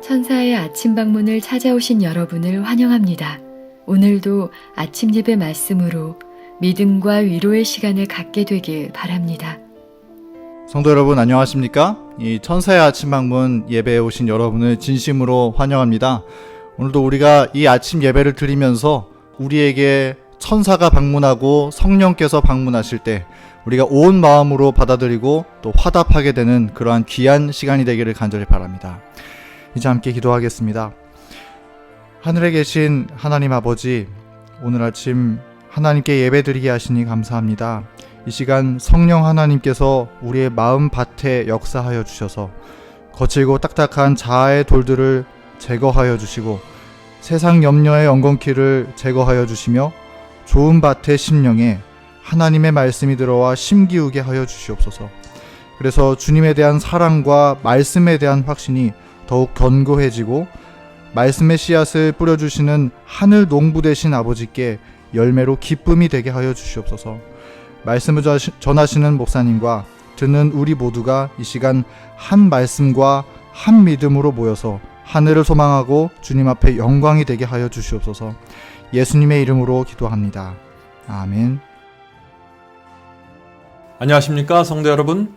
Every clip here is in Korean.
천사의 아침 방문을 찾아오신 여러분을 환영합니다. 오늘도 아침 예배 말씀으로 믿음과 위로의 시간을 갖게 되길 바랍니다. 성도 여러분 안녕하십니까? 이 천사의 아침 방문 예배에 오신 여러분을 진심으로 환영합니다. 오늘도 우리가 이 아침 예배를 드리면서 우리에게 천사가 방문하고 성령께서 방문하실 때 우리가 온 마음으로 받아들이고 또 화답하게 되는 그러한 귀한 시간이 되기를 간절히 바랍니다. 이제 함께 기도하겠습니다. 하늘에 계신 하나님 아버지, 오늘 아침 하나님께 예배드리게 하시니 감사합니다. 이 시간 성령 하나님께서 우리의 마음 밭에 역사하여 주셔서 거칠고 딱딱한 자아의 돌들을 제거하여 주시고 세상 염려의 엉겅퀴를 제거하여 주시며 좋은 밭의 심령에 하나님의 말씀이 들어와 심기우게 하여 주시옵소서. 그래서 주님에 대한 사랑과 말씀에 대한 확신이 더욱 견고해지고 말씀의 씨앗을 뿌려주시는 하늘 농부 되신 아버지께 열매로 기쁨이 되게 하여 주시옵소서. 말씀을 전하시는 목사님과 듣는 우리 모두가 이 시간 한 말씀과 한 믿음으로 모여서 하늘을 소망하고 주님 앞에 영광이 되게 하여 주시옵소서. 예수님의 이름으로 기도합니다. 아멘. 안녕하십니까 성도 여러분.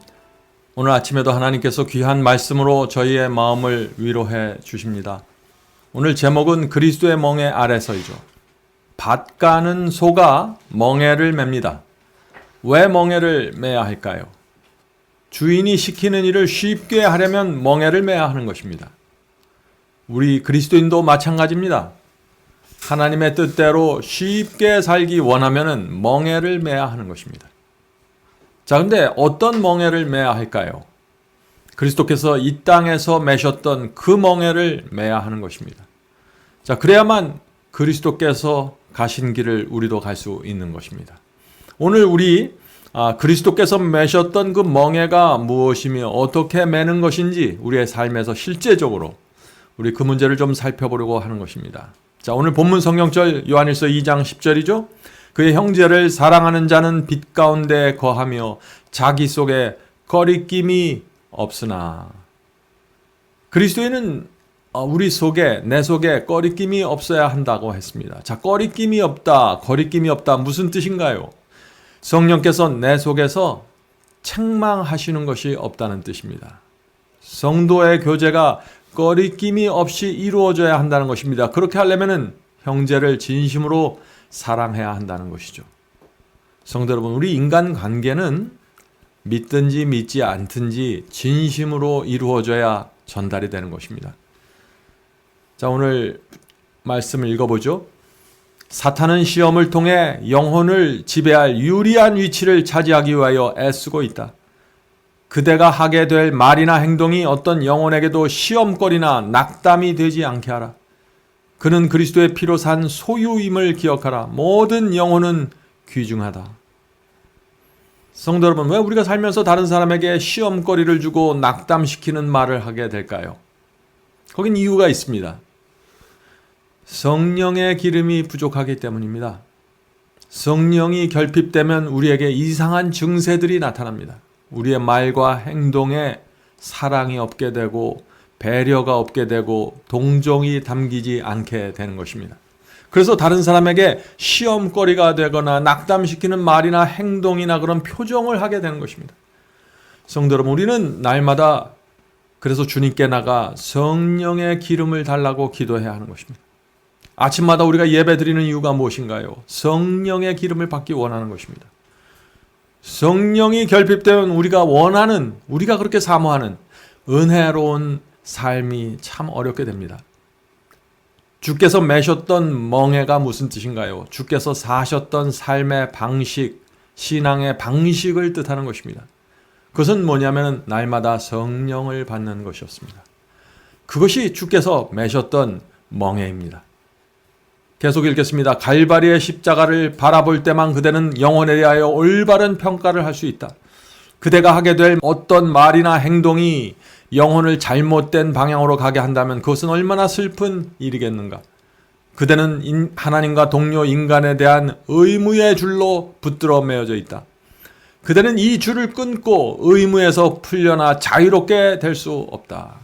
오늘 아침에도 하나님께서 귀한 말씀으로 저희의 마음을 위로해 주십니다. 오늘 제목은 그리스도의 멍에 아래서이죠. 밭 가는 소가 멍에를 맵니다. 왜 멍에를 매야 할까요? 주인이 시키는 일을 쉽게 하려면 멍에를 매야 하는 것입니다. 우리 그리스도인도 마찬가지입니다. 하나님의 뜻대로 쉽게 살기 원하면 멍에를 매야 하는 것입니다. 자, 근데 어떤 멍에를 매야 할까요? 그리스도께서 이 땅에서 매셨던 그 멍에를 매야 하는 것입니다. 자, 그래야만 그리스도께서 가신 길을 우리도 갈 수 있는 것입니다. 오늘 우리 그리스도께서 매셨던 그 멍에가 무엇이며 어떻게 매는 것인지 우리의 삶에서 실제적으로 우리 그 문제를 좀 살펴보려고 하는 것입니다. 자, 오늘 본문 성경절 요한일서 2장 10절이죠. 그의 형제를 사랑하는 자는 빛 가운데 거하며 자기 속에 거리낌이 없으나. 그리스도인은 우리 속에, 내 속에 거리낌이 없어야 한다고 했습니다. 자, 거리낌이 없다, 거리낌이 없다, 무슨 뜻인가요? 성령께서 내 속에서 책망하시는 것이 없다는 뜻입니다. 성도의 교제가 거리낌이 없이 이루어져야 한다는 것입니다. 그렇게 하려면 형제를 진심으로 사랑해야 한다는 것이죠. 성도 여러분, 우리 인간 관계는 믿든지 믿지 않든지 진심으로 이루어져야 전달이 되는 것입니다. 자, 오늘 말씀을 읽어보죠. 사탄은 시험을 통해 영혼을 지배할 유리한 위치를 차지하기 위하여 애쓰고 있다. 그대가 하게 될 말이나 행동이 어떤 영혼에게도 시험거리나 낙담이 되지 않게 하라. 그는 그리스도의 피로 산 소유임을 기억하라. 모든 영혼은 귀중하다. 성도 여러분, 왜 우리가 살면서 다른 사람에게 시험거리를 주고 낙담시키는 말을 하게 될까요? 거긴 이유가 있습니다. 성령의 기름이 부족하기 때문입니다. 성령이 결핍되면 우리에게 이상한 증세들이 나타납니다. 우리의 말과 행동에 사랑이 없게 되고 배려가 없게 되고 동정이 담기지 않게 되는 것입니다. 그래서 다른 사람에게 시험거리가 되거나 낙담시키는 말이나 행동이나 그런 표정을 하게 되는 것입니다. 성도 여러분, 우리는 날마다 그래서 주님께 나가 성령의 기름을 달라고 기도해야 하는 것입니다. 아침마다 우리가 예배 드리는 이유가 무엇인가요? 성령의 기름을 받기 원하는 것입니다. 성령이 결핍되면 우리가 원하는, 우리가 그렇게 사모하는 은혜로운 삶이 참 어렵게 됩니다. 주께서 매셨던 멍에가 무슨 뜻인가요? 주께서 사셨던 삶의 방식, 신앙의 방식을 뜻하는 것입니다. 그것은 뭐냐면 날마다 성령을 받는 것이었습니다. 그것이 주께서 매셨던 멍에입니다. 계속 읽겠습니다. 갈바리의 십자가를 바라볼 때만 그대는 영혼에 대하여 올바른 평가를 할 수 있다. 그대가 하게 될 어떤 말이나 행동이 영혼을 잘못된 방향으로 가게 한다면 그것은 얼마나 슬픈 일이겠는가. 그대는 하나님과 동료 인간에 대한 의무의 줄로 붙들어 매어져 있다. 그대는 이 줄을 끊고 의무에서 풀려나 자유롭게 될 수 없다.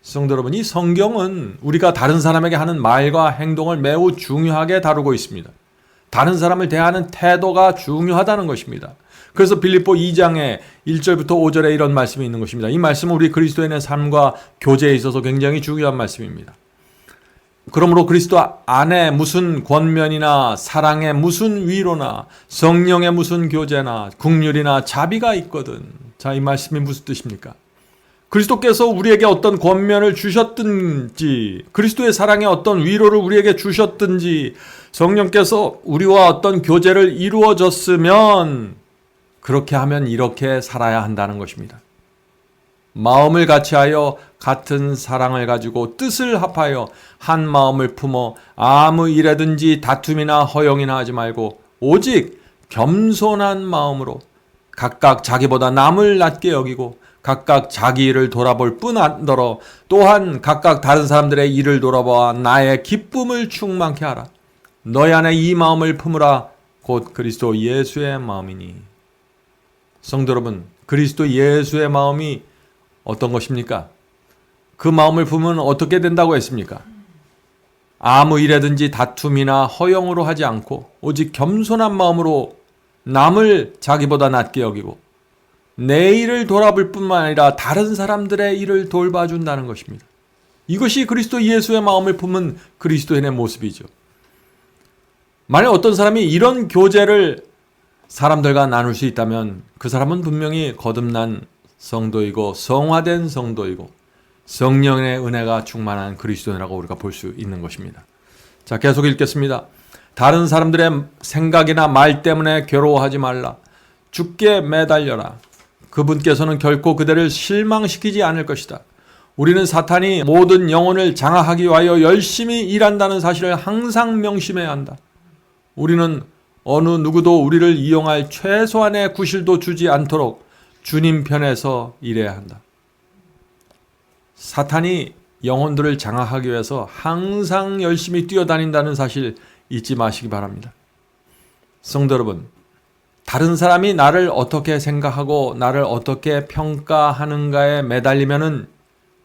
성도 여러분, 이 성경은 우리가 다른 사람에게 하는 말과 행동을 매우 중요하게 다루고 있습니다. 다른 사람을 대하는 태도가 중요하다는 것입니다. 그래서 빌립보 2장에 1절부터 5절에 이런 말씀이 있는 것입니다. 이 말씀은 우리 그리스도인의 삶과 교제에 있어서 굉장히 중요한 말씀입니다. 그러므로 그리스도 안에 무슨 권면이나 사랑의 무슨 위로나 성령의 무슨 교제나 긍휼이나 자비가 있거든. 자, 이 말씀이 무슨 뜻입니까? 그리스도께서 우리에게 어떤 권면을 주셨든지, 그리스도의 사랑에 어떤 위로를 우리에게 주셨든지, 성령께서 우리와 어떤 교제를 이루어졌으면 그렇게 하면 이렇게 살아야 한다는 것입니다. 마음을 같이하여 같은 사랑을 가지고 뜻을 합하여 한 마음을 품어 아무 일에든지 다툼이나 허용이나 하지 말고 오직 겸손한 마음으로 각각 자기보다 남을 낮게 여기고 각각 자기 일을 돌아볼 뿐 안더러 또한 각각 다른 사람들의 일을 돌아보아 나의 기쁨을 충만케 하라. 너희 안에 이 마음을 품으라. 곧 그리스도 예수의 마음이니. 성도 여러분, 그리스도 예수의 마음이 어떤 것입니까? 그 마음을 품으면 어떻게 된다고 했습니까? 아무 일에든지 다툼이나 허용으로 하지 않고 오직 겸손한 마음으로 남을 자기보다 낮게 여기고 내 일을 돌아볼 뿐만 아니라 다른 사람들의 일을 돌봐준다는 것입니다. 이것이 그리스도 예수의 마음을 품은 그리스도인의 모습이죠. 만약 어떤 사람이 이런 교제를 사람들과 나눌 수 있다면 그 사람은 분명히 거듭난 성도이고 성화된 성도이고 성령의 은혜가 충만한 그리스도인이라고 우리가 볼 수 있는 것입니다. 자, 계속 읽겠습니다. 다른 사람들의 생각이나 말 때문에 괴로워하지 말라. 주께 매달려라. 그분께서는 결코 그대를 실망시키지 않을 것이다. 우리는 사탄이 모든 영혼을 장악하기 위하여 열심히 일한다는 사실을 항상 명심해야 한다. 우리는 어느 누구도 우리를 이용할 최소한의 구실도 주지 않도록 주님 편에서 일해야 한다. 사탄이 영혼들을 장악하기 위해서 항상 열심히 뛰어다닌다는 사실 잊지 마시기 바랍니다. 성도 여러분, 다른 사람이 나를 어떻게 생각하고 나를 어떻게 평가하는가에 매달리면은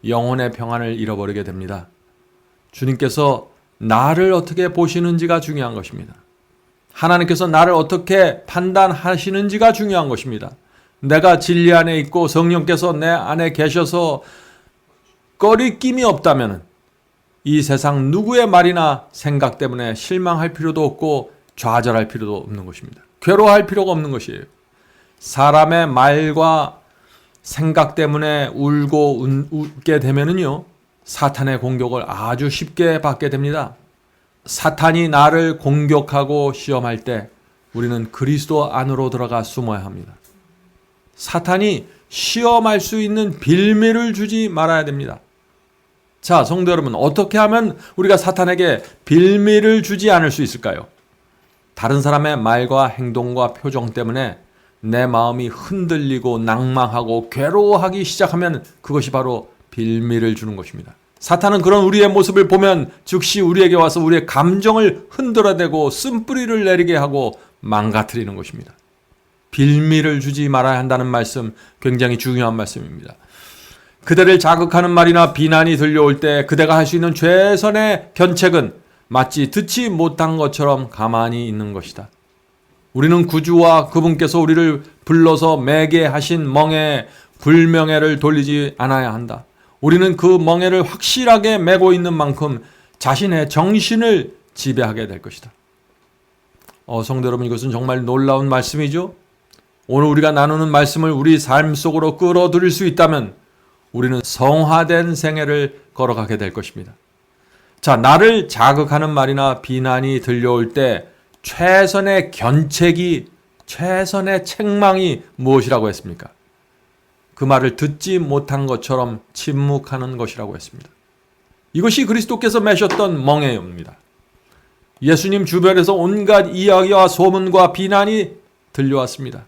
영혼의 평안을 잃어버리게 됩니다. 주님께서 나를 어떻게 보시는지가 중요한 것입니다. 하나님께서 나를 어떻게 판단하시는지가 중요한 것입니다. 내가 진리 안에 있고 성령께서 내 안에 계셔서 꺼리낌이 없다면 이 세상 누구의 말이나 생각 때문에 실망할 필요도 없고 좌절할 필요도 없는 것입니다. 괴로워할 필요가 없는 것이에요. 사람의 말과 생각 때문에 울고 웃게 되면은요, 사탄의 공격을 아주 쉽게 받게 됩니다. 사탄이 나를 공격하고 시험할 때 우리는 그리스도 안으로 들어가 숨어야 합니다. 사탄이 시험할 수 있는 빌미를 주지 말아야 됩니다. 자, 성도 여러분, 어떻게 하면 우리가 사탄에게 빌미를 주지 않을 수 있을까요? 다른 사람의 말과 행동과 표정 때문에 내 마음이 흔들리고 낭망하고 괴로워하기 시작하면 그것이 바로 빌미를 주는 것입니다. 사탄은 그런 우리의 모습을 보면 즉시 우리에게 와서 우리의 감정을 흔들어대고 쓴뿌리를 내리게 하고 망가뜨리는 것입니다. 빌미를 주지 말아야 한다는 말씀, 굉장히 중요한 말씀입니다. 그대를 자극하는 말이나 비난이 들려올 때 그대가 할 수 있는 최선의 견책은 마치 듣지 못한 것처럼 가만히 있는 것이다. 우리는 구주와 그분께서 우리를 불러서 매게 하신 멍에 불명예를 돌리지 않아야 한다. 우리는 그 멍에를 확실하게 메고 있는 만큼 자신의 정신을 지배하게 될 것이다. 성도 여러분, 이것은 정말 놀라운 말씀이죠. 오늘 우리가 나누는 말씀을 우리 삶 속으로 끌어들일 수 있다면 우리는 성화된 생애를 걸어가게 될 것입니다. 자, 나를 자극하는 말이나 비난이 들려올 때 최선의 견책이, 최선의 책망이 무엇이라고 했습니까? 그 말을 듣지 못한 것처럼 침묵하는 것이라고 했습니다. 이것이 그리스도께서 매셨던 멍에입니다. 예수님 주변에서 온갖 이야기와 소문과 비난이 들려왔습니다.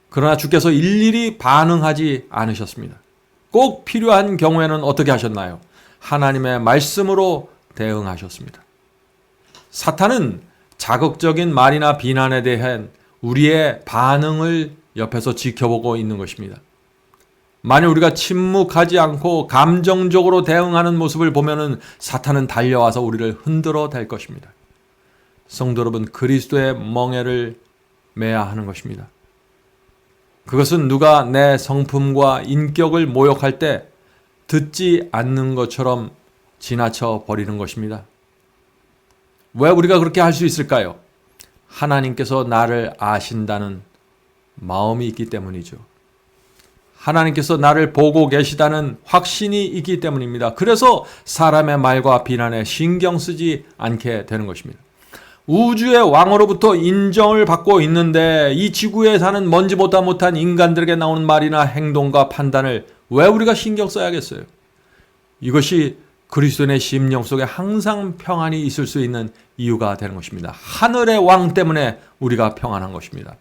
그러나 주께서 일일이 반응하지 않으셨습니다. 꼭 필요한 경우에는 어떻게 하셨나요? 하나님의 말씀으로 대응하셨습니다. 사탄은 자극적인 말이나 비난에 대한 우리의 반응을 옆에서 지켜보고 있는 것입니다. 만약 우리가 침묵하지 않고 감정적으로 대응하는 모습을 보면은 사탄은 달려와서 우리를 흔들어 댈 것입니다. 성도 여러분, 그리스도의 멍에를 매야 하는 것입니다. 그것은 누가 내 성품과 인격을 모욕할 때 듣지 않는 것처럼 지나쳐 버리는 것입니다. 왜 우리가 그렇게 할 수 있을까요? 하나님께서 나를 아신다는 마음이 있기 때문이죠. 하나님께서 나를 보고 계시다는 확신이 있기 때문입니다. 그래서 사람의 말과 비난에 신경 쓰지 않게 되는 것입니다. 우주의 왕으로부터 인정을 받고 있는데 이 지구에 사는 먼지보다 못한 인간들에게 나오는 말이나 행동과 판단을 왜 우리가 신경 써야겠어요? 이것이 그리스도인의 심령 속에 항상 평안이 있을 수 있는 이유가 되는 것입니다. 하늘의 왕 때문에 우리가 평안한 것입니다.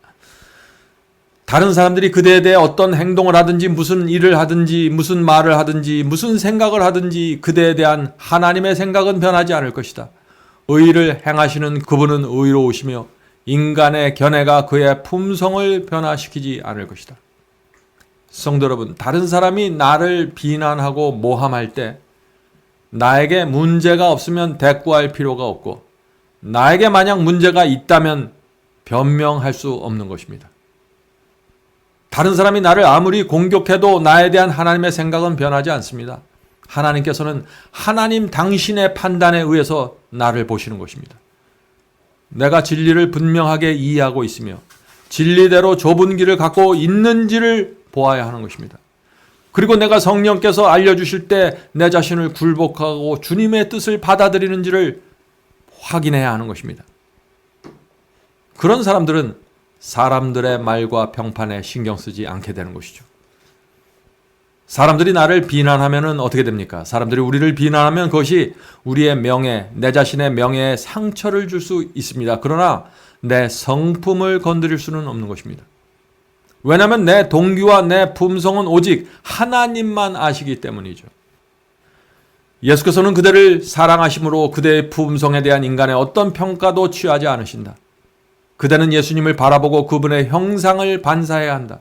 다른 사람들이 그대에 대해 어떤 행동을 하든지 무슨 일을 하든지 무슨 말을 하든지 무슨 생각을 하든지 그대에 대한 하나님의 생각은 변하지 않을 것이다. 의를 행하시는 그분은 의로우시며 인간의 견해가 그의 품성을 변화시키지 않을 것이다. 성도 여러분, 다른 사람이 나를 비난하고 모함할 때 나에게 문제가 없으면 대꾸할 필요가 없고 나에게 만약 문제가 있다면 변명할 수 없는 것입니다. 다른 사람이 나를 아무리 공격해도 나에 대한 하나님의 생각은 변하지 않습니다. 하나님께서는 하나님 당신의 판단에 의해서 나를 보시는 것입니다. 내가 진리를 분명하게 이해하고 있으며 진리대로 좁은 길을 갖고 있는지를 보아야 하는 것입니다. 그리고 내가 성령께서 알려주실 때 내 자신을 굴복하고 주님의 뜻을 받아들이는지를 확인해야 하는 것입니다. 그런 사람들은 사람들의 말과 평판에 신경 쓰지 않게 되는 것이죠. 사람들이 나를 비난하면 어떻게 됩니까? 사람들이 우리를 비난하면 그것이 우리의 명예, 내 자신의 명예에 상처를 줄 수 있습니다. 그러나 내 성품을 건드릴 수는 없는 것입니다. 왜냐하면 내 동기와 내 품성은 오직 하나님만 아시기 때문이죠. 예수께서는 그대를 사랑하심으로 그대의 품성에 대한 인간의 어떤 평가도 취하지 않으신다. 그대는 예수님을 바라보고 그분의 형상을 반사해야 한다.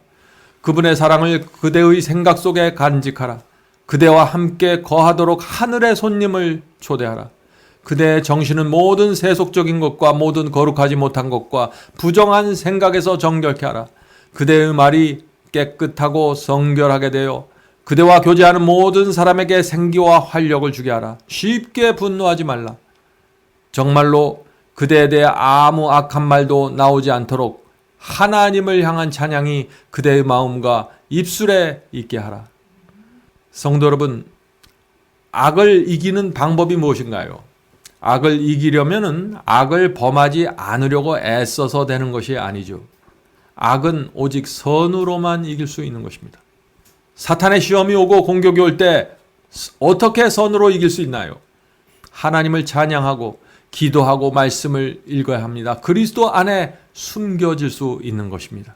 그분의 사랑을 그대의 생각 속에 간직하라. 그대와 함께 거하도록 하늘의 손님을 초대하라. 그대의 정신은 모든 세속적인 것과 모든 거룩하지 못한 것과 부정한 생각에서 정결케 하라. 그대의 말이 깨끗하고 성결하게 되어 그대와 교제하는 모든 사람에게 생기와 활력을 주게 하라. 쉽게 분노하지 말라. 정말로 그대에 대해 아무 악한 말도 나오지 않도록 하나님을 향한 찬양이 그대의 마음과 입술에 있게 하라. 성도 여러분, 악을 이기는 방법이 무엇인가요? 악을 이기려면은 악을 범하지 않으려고 애써서 되는 것이 아니죠. 악은 오직 선으로만 이길 수 있는 것입니다. 사탄의 시험이 오고 공격이 올 때 어떻게 선으로 이길 수 있나요? 하나님을 찬양하고 기도하고 말씀을 읽어야 합니다. 그리스도 안에 숨겨질 수 있는 것입니다.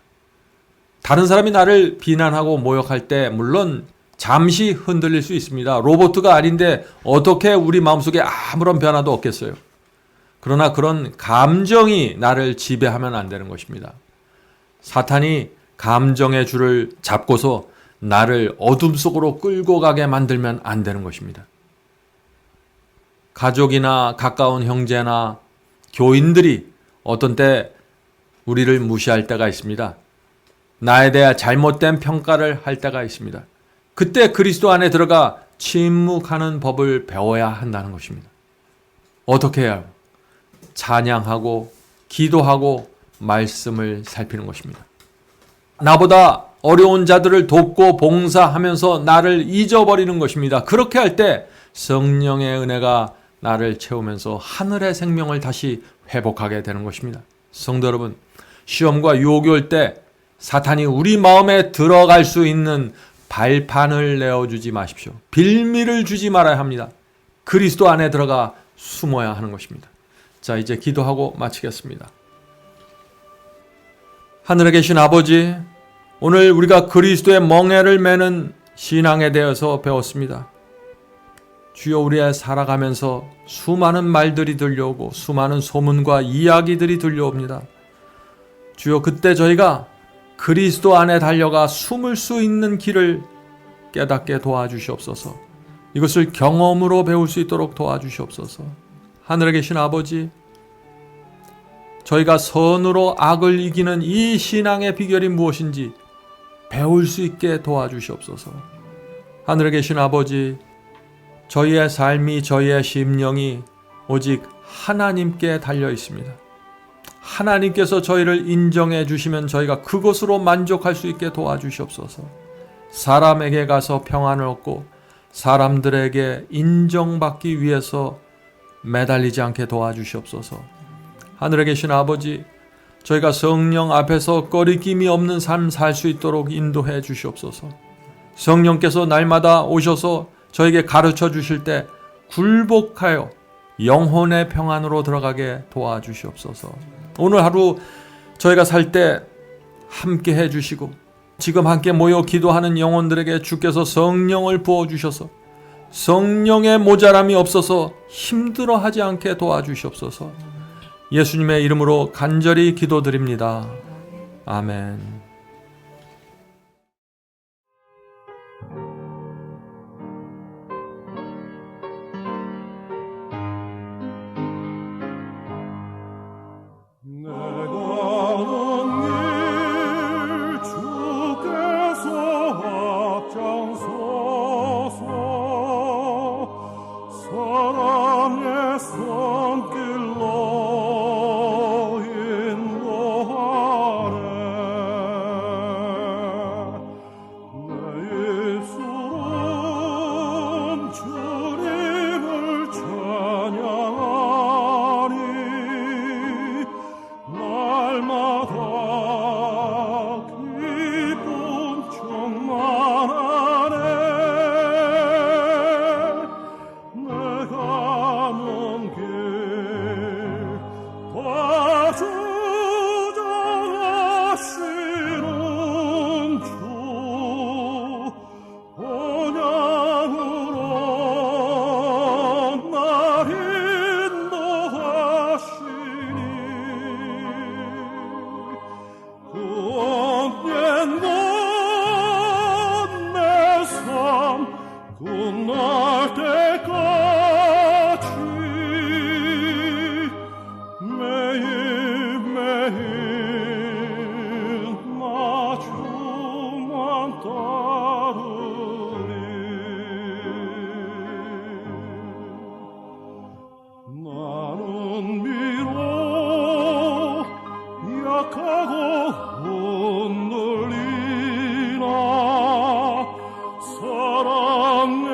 다른 사람이 나를 비난하고 모욕할 때 물론 잠시 흔들릴 수 있습니다. 로봇가 아닌데 어떻게 우리 마음속에 아무런 변화도 없겠어요. 그러나 그런 감정이 나를 지배하면 안 되는 것입니다. 사탄이 감정의 줄을 잡고서 나를 어둠 속으로 끌고 가게 만들면 안 되는 것입니다. 가족이나 가까운 형제나 교인들이 어떤 때 우리를 무시할 때가 있습니다. 나에 대해 잘못된 평가를 할 때가 있습니다. 그때 그리스도 안에 들어가 침묵하는 법을 배워야 한다는 것입니다. 어떻게 해요? 찬양하고 기도하고 말씀을 살피는 것입니다. 나보다 어려운 자들을 돕고 봉사하면서 나를 잊어버리는 것입니다. 그렇게 할 때 성령의 은혜가 나를 채우면서 하늘의 생명을 다시 회복하게 되는 것입니다. 성도 여러분, 시험과 유혹이 올 때 사탄이 우리 마음에 들어갈 수 있는 발판을 내어주지 마십시오. 빌미를 주지 말아야 합니다. 그리스도 안에 들어가 숨어야 하는 것입니다. 자, 이제 기도하고 마치겠습니다. 하늘에 계신 아버지, 오늘 우리가 그리스도의 멍에를 매는 신앙에 대해서 배웠습니다. 주여, 우리의 살아가면서 수많은 말들이 들려오고 수많은 소문과 이야기들이 들려옵니다. 주여, 그때 저희가 그리스도 안에 달려가 숨을 수 있는 길을 깨닫게 도와주시옵소서. 이것을 경험으로 배울 수 있도록 도와주시옵소서. 하늘에 계신 아버지, 저희가 선으로 악을 이기는 이 신앙의 비결이 무엇인지 배울 수 있게 도와주시옵소서. 하늘에 계신 아버지, 저희의 삶이, 저희의 심령이 오직 하나님께 달려 있습니다. 하나님께서 저희를 인정해 주시면 저희가 그것으로 만족할 수 있게 도와주시옵소서. 사람에게 가서 평안을 얻고 사람들에게 인정받기 위해서 매달리지 않게 도와주시옵소서. 하늘에 계신 아버지, 저희가 성령 앞에서 꺼리낌이 없는 삶 살 수 있도록 인도해 주시옵소서. 성령께서 날마다 오셔서 저에게 가르쳐 주실 때 굴복하여 영혼의 평안으로 들어가게 도와주시옵소서. 오늘 하루 저희가 살 때 함께 해주시고 지금 함께 모여 기도하는 영혼들에게 주께서 성령을 부어주셔서 성령의 모자람이 없어서 힘들어하지 않게 도와주시옵소서. 예수님의 이름으로 간절히 기도드립니다. 아멘. 사랑의